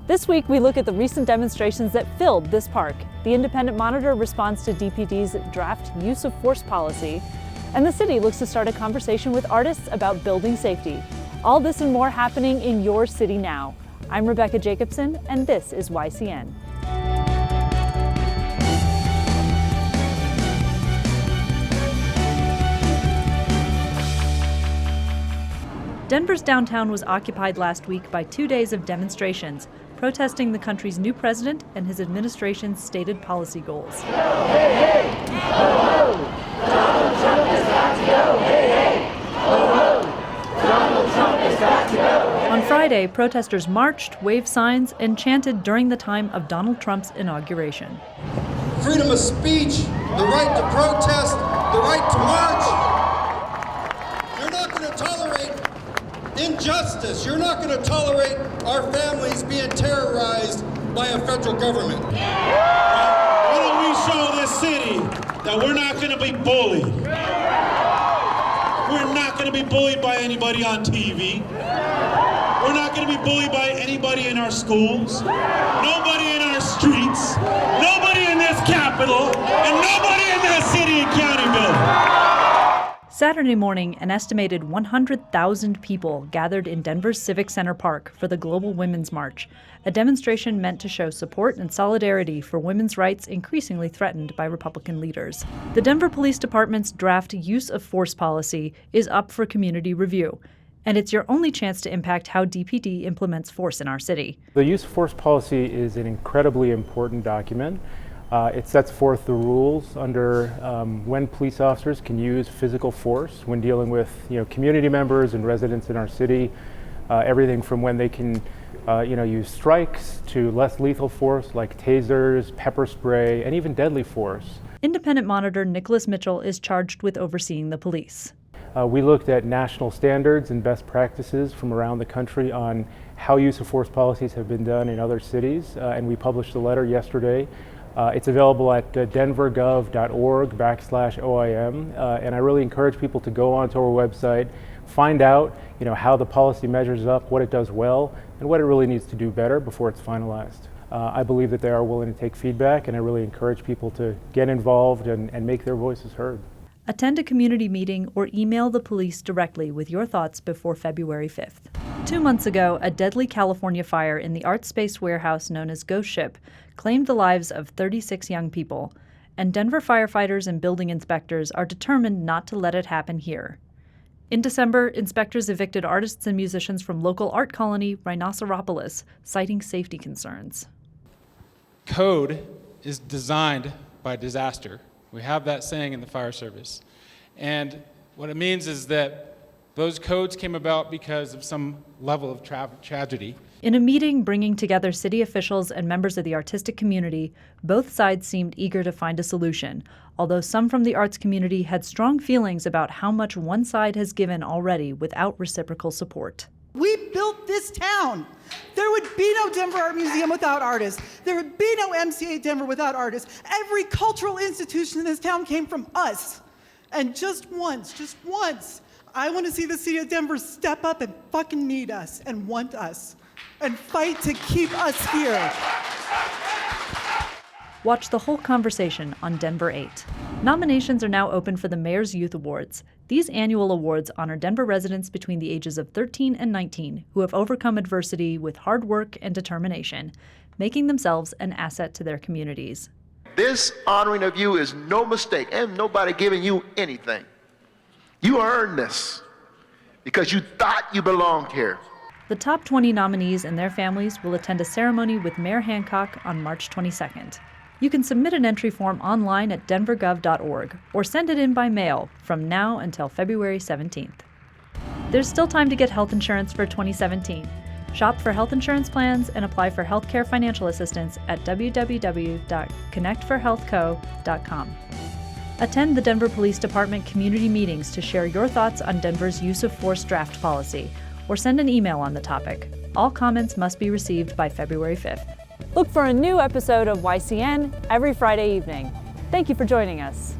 This week, we look at the recent demonstrations that filled this park. The Independent Monitor responds to DPD's draft use of force policy, and the city looks to start a conversation with artists about building safety. All this and more happening in your city now. I'm Rebecca Jacobson, and this is YCN. Denver's downtown was occupied last week by 2 days of demonstrations, protesting the country's new president and his administration's stated policy goals. Hey, hey. Oh, oh. Donald Trump has got to go. Hey, hey. Oh, oh. Donald Trump has got to go. On Friday, protesters marched, waved signs, and chanted during the time of Donald Trump's inauguration. Freedom of speech, the right to protest, the right to march. You're not going to tolerate injustice. You're not going to tolerate our families being terrorized by a federal government. Why don't we show this city that we're not going to be bullied? We're not going to be bullied by anybody on TV. We're not going to be bullied by anybody in our schools, nobody in our streets, nobody in this Capitol, and nobody in this city and county building. Saturday morning, an estimated 100,000 people gathered in Denver's Civic Center Park for the Global Women's March, a demonstration meant to show support and solidarity for women's rights increasingly threatened by Republican leaders. The Denver Police Department's draft use of force policy is up for community review, and it's your only chance to impact how DPD implements force in our city. The use of force policy is an incredibly important document. It sets forth the rules under when police officers can use physical force when dealing with community members and residents in our city. Everything from when they can use strikes to less lethal force like tasers, pepper spray, and even deadly force. Independent Monitor Nicholas Mitchell is charged with overseeing the police. We looked at national standards and best practices from around the country on how use of force policies have been done in other cities, and we published a letter yesterday. It's available at denvergov.org/OIM, and I really encourage people to go onto our website, find out how the policy measures up, what it does well, and what it really needs to do better before it's finalized. I believe that they are willing to take feedback, and I really encourage people to get involved and make their voices heard. Attend a community meeting or email the police directly with your thoughts before February 5th. 2 months ago, a deadly California fire in the art space warehouse known as Ghost Ship claimed the lives of 36 young people, and Denver firefighters and building inspectors are determined not to let it happen here. In December, inspectors evicted artists and musicians from local art colony Rhinoceropolis, citing safety concerns. Code is designed by disaster. We have that saying in the fire service. And what it means is that those codes came about because of some level of tragedy. In a meeting bringing together city officials and members of the artistic community, both sides seemed eager to find a solution, although some from the arts community had strong feelings about how much one side has given already without reciprocal support. We built this town. There would be no Denver Art Museum without artists. There would be no MCA Denver without artists. Every cultural institution in this town came from us. And just once, I want to see the city of Denver step up and fucking need us and want us and fight to keep us here. Watch the whole conversation on Denver 8. Nominations are now open for the Mayor's Youth Awards. These annual awards honor Denver residents between the ages of 13 and 19 who have overcome adversity with hard work and determination, making themselves an asset to their communities. This honoring of you is no mistake, and nobody giving you anything. You earned this because you thought you belonged here. The top 20 nominees and their families will attend a ceremony with Mayor Hancock on March 22nd. You can submit an entry form online at denvergov.org or send it in by mail from now until February 17th. There's still time to get health insurance for 2017. Shop for health insurance plans and apply for healthcare financial assistance at www.connectforhealthco.com. Attend the Denver Police Department community meetings to share your thoughts on Denver's use of force draft policy, or send an email on the topic. All comments must be received by February 5th. Look for a new episode of YCN every Friday evening. Thank you for joining us.